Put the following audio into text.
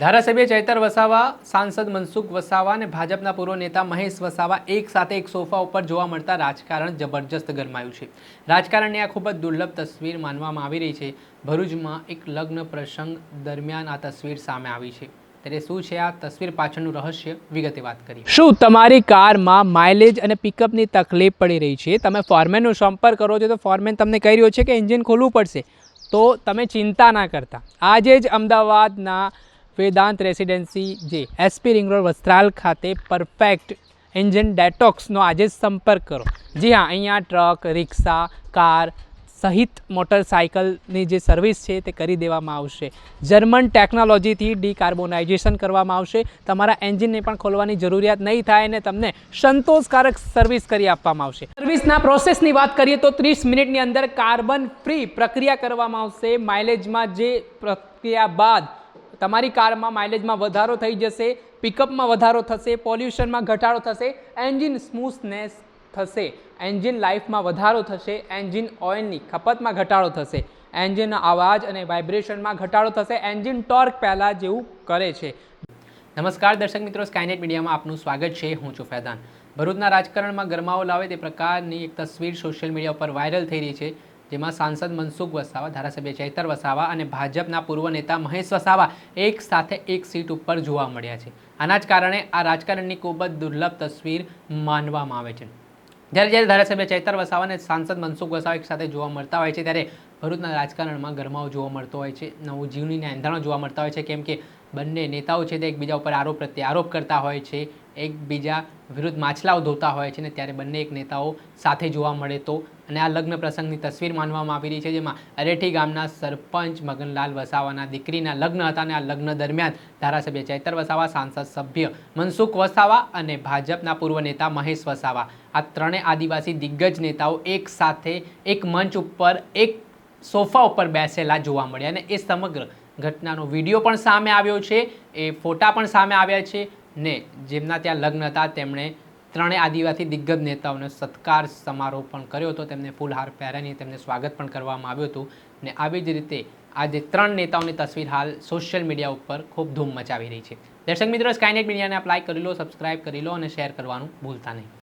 ધારાસભ્ય ચૈતર વસાવા, સાંસદ મનસુખ વસાવા અને ભાજપના પૂર્વ નેતા મહેશ વસાવા એક સાથે એક સોફા ઉપર જોવા મળતા રાજકારણ જબરજસ્ત ગરમાયું છે। રાજકારણની આ ખૂબ જ દુર્લભ તસવીર માનવામાં આવી રહી છે। ભરૂચમાં એક લગ્ન પ્રસંગ દરમિયાન આ તસવીર સામે આવી છે। ત્યારે શું છે આ તસવીર પાછળનું રહસ્ય, વિગતે વાત કરીએ। શું તમારી કારમાં માઇલેજ અને પિકઅપની તકલીફ પડી રહી છે? તમે ફોરમેનનો સંપર્ક કરો છો તો ફોરમેન તમને કહી રહ્યો છે કે એન્જિન ખોલવું પડશે, તો તમે ચિંતા ના કરતા। આજે જ અમદાવાદના વેદાંત રેસિડેન્સી જે એસપી રિંગ રોડ વસ્ત્રાલ ખાતે પરફેક્ટ એન્જિન ડેટોક્સનો આજે જ સંપર્ક કરો। જી હા, અહીંયા ટ્રક, રિક્ષા, કાર સહિત મોટરસાઇકલની જે સર્વિસ છે તે કરી દેવામાં આવશે। જર્મન ટેકનોલોજીથી ડીકાર્બોનાઇઝેશન કરવામાં આવશે। તમારા એન્જિનને પણ ખોલવાની જરૂરિયાત નહીં થાય અને તમને સંતોષકારક સર્વિસ કરી આપવામાં આવશે। સર્વિસના પ્રોસેસની વાત કરીએ તો 30 મિનિટની અંદર કાર્બન ફ્રી પ્રક્રિયા કરવામાં આવશે। માઇલેજમાં જે પ્રક્રિયા બાદ તમારી કારમાં માઇલેજમાં વધારો થઈ જશે, પિકઅપમાં વધારો થશે, પોલ્યુશનમાં ઘટાડો થશે, એન્જિન સ્મૂથનેસ થશે, એન્જિન લાઈફમાં વધારો થશે, એન્જિન ઓઇલની ખપતમાં ઘટાડો થશે, એન્જિનના અવાજ અને વાઇબ્રેશનમાં ઘટાડો થશે, એન્જિન ટોર્ક પહેલાં જેવું કરે છે। નમસ્કાર દર્શક મિત્રો, સ્કાયનેટ મીડિયામાં આપનું સ્વાગત છે। હું છું ફૈદાન। ભરૂચના રાજકારણમાં ગરમાવો લાવે તે પ્રકારની એક તસવીર સોશિયલ મીડિયા ઉપર વાયરલ થઈ રહી છે, જેમાં સાંસદ મનસુખ વસાવા, ધારાસભ્ય ચૈતર વસાવા અને ભાજપના પૂર્વ નેતા મહેશ વસાવા એક સાથે એક સીટ ઉપર જોવા મળ્યા છે। આના જ કારણે આ રાજકારણની ખૂબ જ દુર્લભ તસવીર માનવામાં આવે છે। જ્યારે ધારાસભ્ય ચૈતર વસાવા અને સાંસદ મનસુખ વસાવા એક સાથે જોવા મળતા હોય છે, ત્યારે ભરૂચના રાજકારણમાં ગરમાવો જોવા મળતો હોય છે, નવું જીવનીના એંધાણો જોવા મળતા હોય છે, કેમ કે બંને નેતાઓ છે તે એકબીજા ઉપર આરોપ પ્રત્યે આરોપ કરતા હોય છે, એકબીજા વિરુદ્ધ માછલાઓ ધોતા હોય છે, ને ત્યારે બંને એક નેતાઓ સાથે જોવા મળે તો અને આ લગ્ન પ્રસંગની તસવીર માનવામાં આવી રહી છે, જેમાં અરેઠી ગામના સરપંચ મગનલાલ વસાવાના દીકરીના લગ્ન હતા અને આ લગ્ન દરમિયાન ધારાસભ્ય ચૈતર વસાવા, સાંસદ સભ્ય મનસુખ વસાવા અને ભાજપના પૂર્વ નેતા મહેશ વસાવા, આ ત્રણેય આદિવાસી દિગ્ગજ નેતાઓ એક સાથે એક મંચ ઉપર એક સોફા ઉપર બેસેલા જોવા મળ્યા અને એ સમગ્ર ઘટનાનો વિડીયો પણ સામે આવ્યો છે, એ ફોટા પણ સામે આવ્યા છે ને જેમના ત્યાં લગ્ન હતા તેમણે ત્રણેય આદિવાસી દિગ્ગજ નેતાઓને સત્કાર સમારોહ પણ કર્યો હતો, તેમને ફૂલહાર પહેરાવીને તેમને સ્વાગત પણ કરવામાં આવ્યું હતું ને આવી જ રીતે આજે ત્રણ નેતાઓની તસવીર હાલ સોશિયલ મીડિયા ઉપર ખૂબ ધૂમ મચાવી રહી છે। દર્શક મિત્રો, સ્કાયનેટ મીડિયાને આપ લાઈક કરી લો, સબસ્ક્રાઇબ કરી લો અને શેર કરવાનું ભૂલતા નહીં।